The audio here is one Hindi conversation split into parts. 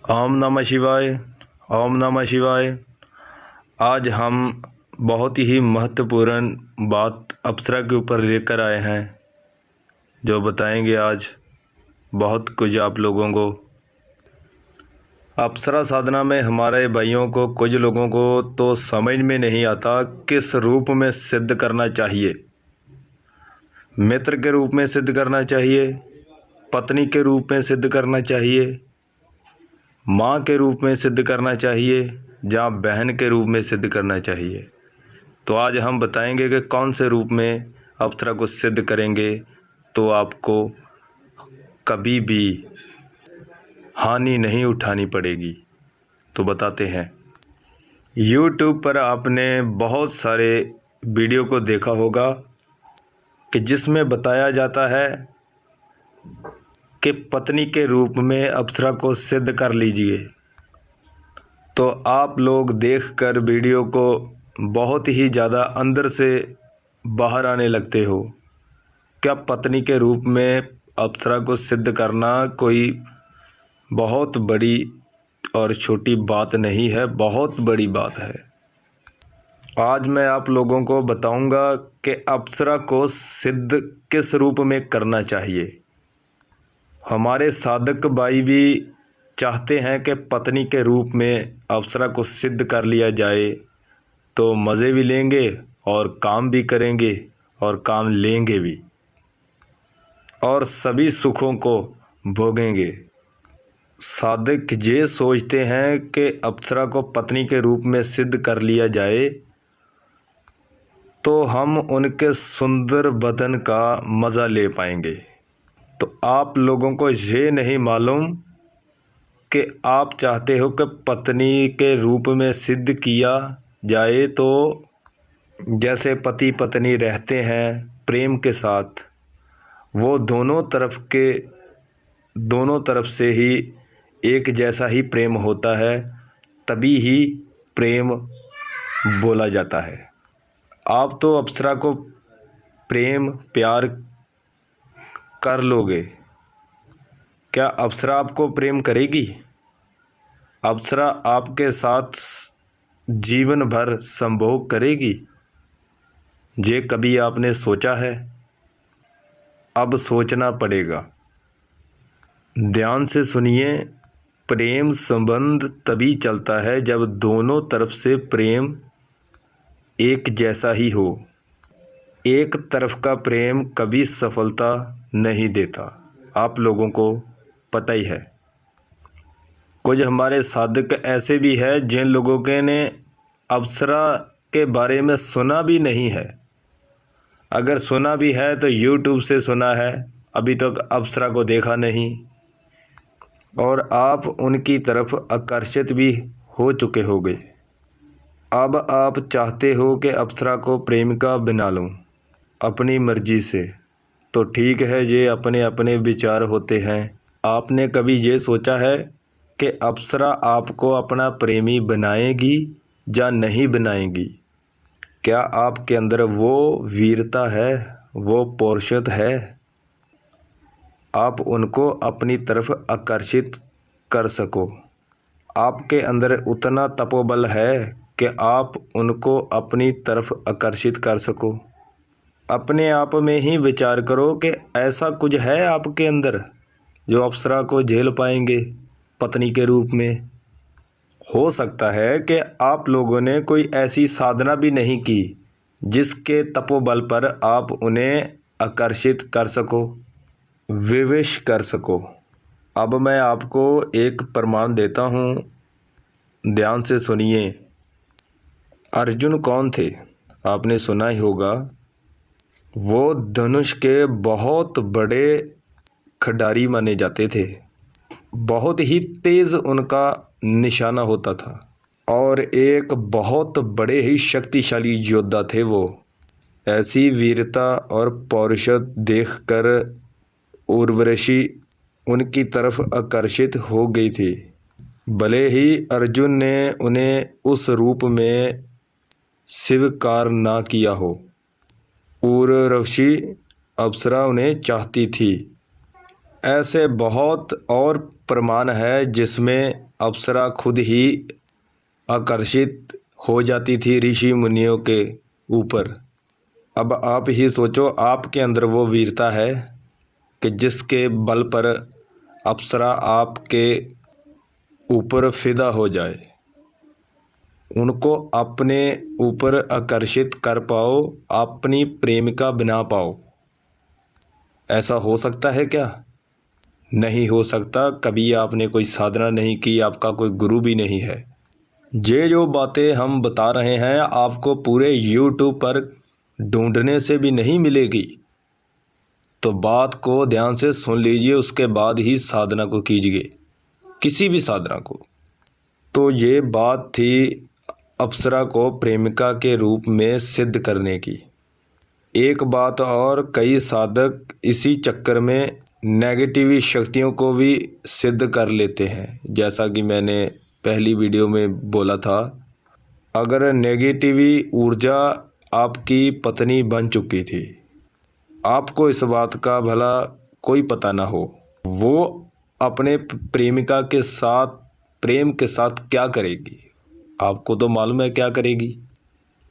ओम नमः शिवाय। ओम नमः शिवाय। आज हम बहुत ही महत्वपूर्ण बात अप्सरा के ऊपर लेकर आए हैं, जो बताएंगे आज बहुत कुछ आप लोगों को। अप्सरा साधना में हमारे भाइयों को, कुछ लोगों को तो समझ में नहीं आता किस रूप में सिद्ध करना चाहिए। मित्र के रूप में सिद्ध करना चाहिए, पत्नी के रूप में सिद्ध करना चाहिए, माँ के रूप में सिद्ध करना चाहिए, या बहन के रूप में सिद्ध करना चाहिए। तो आज हम बताएंगे कि कौन से रूप में अप्सरा को सिद्ध करेंगे तो आपको कभी भी हानि नहीं उठानी पड़ेगी। तो बताते हैं। YouTube पर आपने बहुत सारे वीडियो को देखा होगा कि जिसमें बताया जाता है कि पत्नी के रूप में अप्सरा को सिद्ध कर लीजिए। तो आप लोग देखकर वीडियो को बहुत ही ज़्यादा अंदर से बाहर आने लगते हो। क्या पत्नी के रूप में अप्सरा को सिद्ध करना कोई बहुत बड़ी और छोटी बात नहीं है, बहुत बड़ी बात है। आज मैं आप लोगों को बताऊंगा कि अप्सरा को सिद्ध किस रूप में करना चाहिए। हमारे साधक भाई भी चाहते हैं कि पत्नी के रूप में अप्सरा को सिद्ध कर लिया जाए, तो मज़े भी लेंगे और काम भी करेंगे और काम लेंगे भी, और सभी सुखों को भोगेंगे। साधक ये सोचते हैं कि अप्सरा को पत्नी के रूप में सिद्ध कर लिया जाए तो हम उनके सुंदर बदन का मज़ा ले पाएंगे। तो आप लोगों को ये नहीं मालूम कि आप चाहते हो कि पत्नी के रूप में सिद्ध किया जाए, तो जैसे पति पत्नी रहते हैं प्रेम के साथ, वो दोनों तरफ से ही एक जैसा ही प्रेम होता है, तभी ही प्रेम बोला जाता है। आप तो अप्सरा को प्रेम प्यार कर लोगे, क्या अप्सरा आपको प्रेम करेगी? अप्सरा आपके साथ जीवन भर संभोग करेगी? ये कभी आपने सोचा है? अब सोचना पड़ेगा। ध्यान से सुनिए। प्रेम संबंध तभी चलता है जब दोनों तरफ से प्रेम एक जैसा ही हो। एक तरफ का प्रेम कभी सफलता नहीं देता, आप लोगों को पता ही है। कुछ हमारे साधक ऐसे भी हैं जिन लोगों के ने अप्सरा के बारे में सुना भी नहीं है। अगर सुना भी है तो YouTube से सुना है, अभी तक अप्सरा को देखा नहीं, और आप उनकी तरफ आकर्षित भी हो चुके होंगे। अब आप चाहते हो कि अप्सरा को प्रेमिका बना लूं अपनी मर्जी से, तो ठीक है, ये अपने अपने विचार होते हैं। आपने कभी ये सोचा है कि अप्सरा आपको अपना प्रेमी बनाएगी या नहीं बनाएगी? क्या आपके अंदर वो वीरता है, वो पौरुषत्व है, आप उनको अपनी तरफ आकर्षित कर सको? आपके अंदर उतना तपोबल है कि आप उनको अपनी तरफ आकर्षित कर सको? अपने आप में ही विचार करो कि ऐसा कुछ है आपके अंदर जो अप्सरा को झेल पाएंगे पत्नी के रूप में। हो सकता है कि आप लोगों ने कोई ऐसी साधना भी नहीं की जिसके तपोबल पर आप उन्हें आकर्षित कर सको, विवश कर सको। अब मैं आपको एक प्रमाण देता हूँ, ध्यान से सुनिए। अर्जुन कौन थे? आपने सुना ही होगा। वो धनुष के बहुत बड़े खिलाड़ी माने जाते थे। बहुत ही तेज़ उनका निशाना होता था और एक बहुत बड़े ही शक्तिशाली योद्धा थे वो। ऐसी वीरता और पौरुषत्व देखकर उर्वशी उनकी तरफ आकर्षित हो गई थी। भले ही अर्जुन ने उन्हें उस रूप में स्वीकार ना किया हो, उर्वशी अप्सरा उन्हें चाहती थी। ऐसे बहुत और प्रमाण है जिसमें अप्सरा खुद ही आकर्षित हो जाती थी ऋषि मुनियों के ऊपर। अब आप ही सोचो, आपके अंदर वो वीरता है कि जिसके बल पर अप्सरा आपके ऊपर फिदा हो जाए, उनको अपने ऊपर आकर्षित कर पाओ, अपनी प्रेमिका बना पाओ। ऐसा हो सकता है क्या? नहीं हो सकता। कभी आपने कोई साधना नहीं की, आपका कोई गुरु भी नहीं है। ये जो बातें हम बता रहे हैं आपको पूरे YouTube पर ढूंढने से भी नहीं मिलेगी। तो बात को ध्यान से सुन लीजिए, उसके बाद ही साधना को कीजिए, किसी भी साधना को। तो ये बात थी अप्सरा को प्रेमिका के रूप में सिद्ध करने की। एक बात और, कई साधक इसी चक्कर में नेगेटिव शक्तियों को भी सिद्ध कर लेते हैं। जैसा कि मैंने पहली वीडियो में बोला था, अगर नेगेटिव ऊर्जा आपकी पत्नी बन चुकी थी, आपको इस बात का भला कोई पता ना हो, वो अपने प्रेमिका के साथ, प्रेम के साथ क्या करेगी, आपको तो मालूम है क्या करेगी।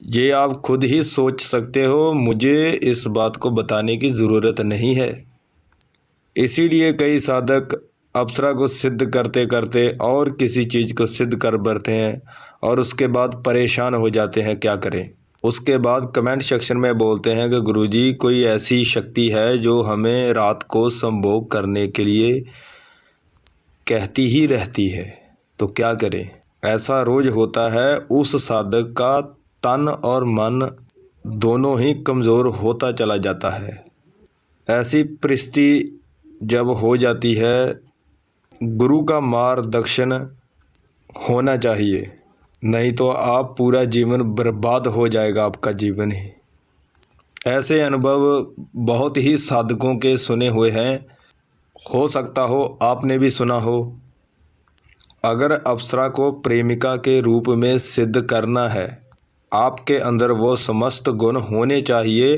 ये आप खुद ही सोच सकते हो, मुझे इस बात को बताने की ज़रूरत नहीं है। इसीलिए कई साधक अप्सरा को सिद्ध करते करते और किसी चीज़ को सिद्ध कर बैठते हैं और उसके बाद परेशान हो जाते हैं, क्या करें। उसके बाद कमेंट सेक्शन में बोलते हैं कि गुरुजी कोई ऐसी शक्ति है जो हमें रात को संभोग करने के लिए कहती ही रहती है, तो क्या करें। ऐसा रोज होता है। उस साधक का तन और मन दोनों ही कमज़ोर होता चला जाता है। ऐसी परिस्थिति जब हो जाती है, गुरु का मार्गदर्शन होना चाहिए, नहीं तो आप पूरा जीवन बर्बाद हो जाएगा, आपका जीवन ही। ऐसे अनुभव बहुत ही साधकों के सुने हुए हैं, हो सकता हो आपने भी सुना हो। अगर अप्सरा को प्रेमिका के रूप में सिद्ध करना है, आपके अंदर वो समस्त गुण होने चाहिए,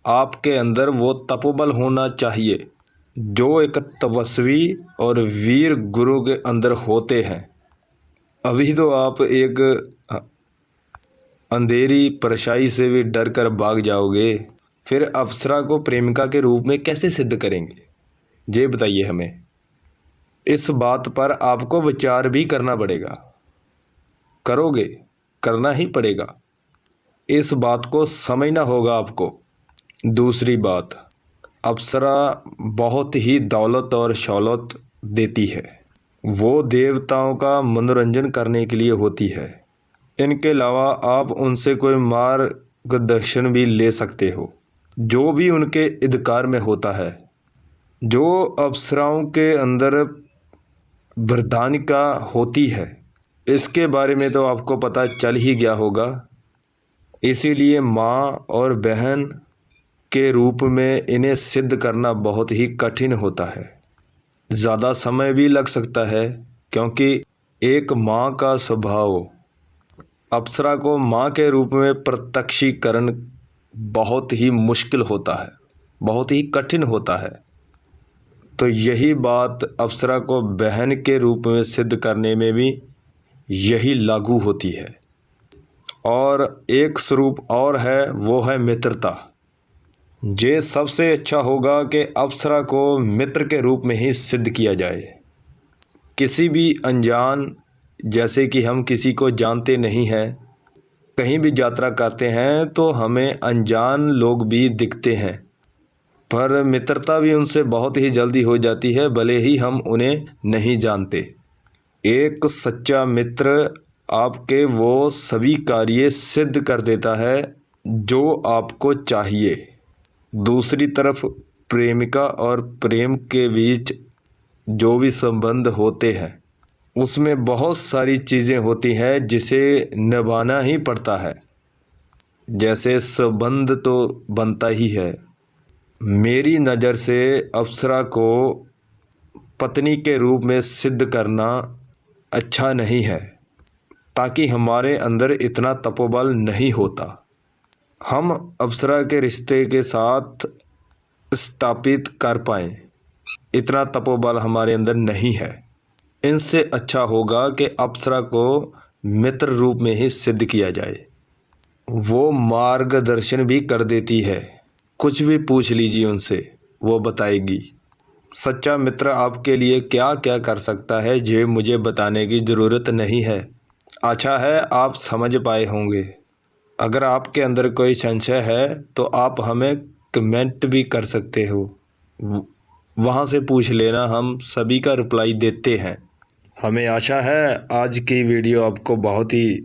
आपके अंदर वो तपोबल होना चाहिए जो एक तपस्वी और वीर गुरु के अंदर होते हैं। अभी तो आप एक अंधेरी परछाई से भी डर कर भाग जाओगे, फिर अप्सरा को प्रेमिका के रूप में कैसे सिद्ध करेंगे, ये बताइए हमें। इस बात पर आपको विचार भी करना पड़ेगा। करोगे? करना ही पड़ेगा। इस बात को समझना होगा आपको। दूसरी बात, अप्सरा बहुत ही दौलत और शौलत देती है। वो देवताओं का मनोरंजन करने के लिए होती है। इनके अलावा आप उनसे कोई मार्गदर्शन भी ले सकते हो, जो भी उनके अधिकार में होता है। जो अप्सराओं के अंदर वरदानिका होती है, इसके बारे में तो आपको पता चल ही गया होगा। इसीलिए माँ और बहन के रूप में इन्हें सिद्ध करना बहुत ही कठिन होता है। ज़्यादा समय भी लग सकता है, क्योंकि एक माँ का स्वभाव, अप्सरा को माँ के रूप में प्रत्यक्षीकरण बहुत ही मुश्किल होता है, बहुत ही कठिन होता है। तो यही बात अप्सरा को बहन के रूप में सिद्ध करने में भी यही लागू होती है। और एक स्वरूप और है, वो है मित्रता। ये सबसे अच्छा होगा कि अप्सरा को मित्र के रूप में ही सिद्ध किया जाए। किसी भी अनजान, जैसे कि हम किसी को जानते नहीं हैं, कहीं भी यात्रा करते हैं तो हमें अनजान लोग भी दिखते हैं, पर मित्रता भी उनसे बहुत ही जल्दी हो जाती है, भले ही हम उन्हें नहीं जानते। एक सच्चा मित्र आपके वो सभी कार्य सिद्ध कर देता है जो आपको चाहिए। दूसरी तरफ प्रेमिका और प्रेम के बीच जो भी संबंध होते हैं, उसमें बहुत सारी चीज़ें होती हैं जिसे निभाना ही पड़ता है। जैसे संबंध तो बनता ही है। मेरी नज़र से अप्सरा को पत्नी के रूप में सिद्ध करना अच्छा नहीं है, ताकि हमारे अंदर इतना तपोबल नहीं होता। हम अप्सरा के रिश्ते के साथ स्थापित कर पाएँ, इतना तपोबल हमारे अंदर नहीं है। इनसे अच्छा होगा कि अप्सरा को मित्र रूप में ही सिद्ध किया जाए। वो मार्गदर्शन भी कर देती है, कुछ भी पूछ लीजिए उनसे, वो बताएगी। सच्चा मित्र आपके लिए क्या क्या कर सकता है ये मुझे बताने की ज़रूरत नहीं है। अच्छा है आप समझ पाए होंगे। अगर आपके अंदर कोई संशय है तो आप हमें कमेंट भी कर सकते हो, वहाँ से पूछ लेना, हम सभी का रिप्लाई देते हैं। हमें आशा है आज की वीडियो आपको बहुत ही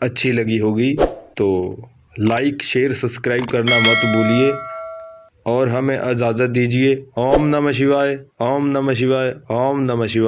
अच्छी लगी होगी, तो लाइक शेयर सब्सक्राइब करना मत भूलिए और हमें इजाज़त दीजिए। ओम नमः शिवाय, ओम नमः शिवाय, ओम नमः शिवाय।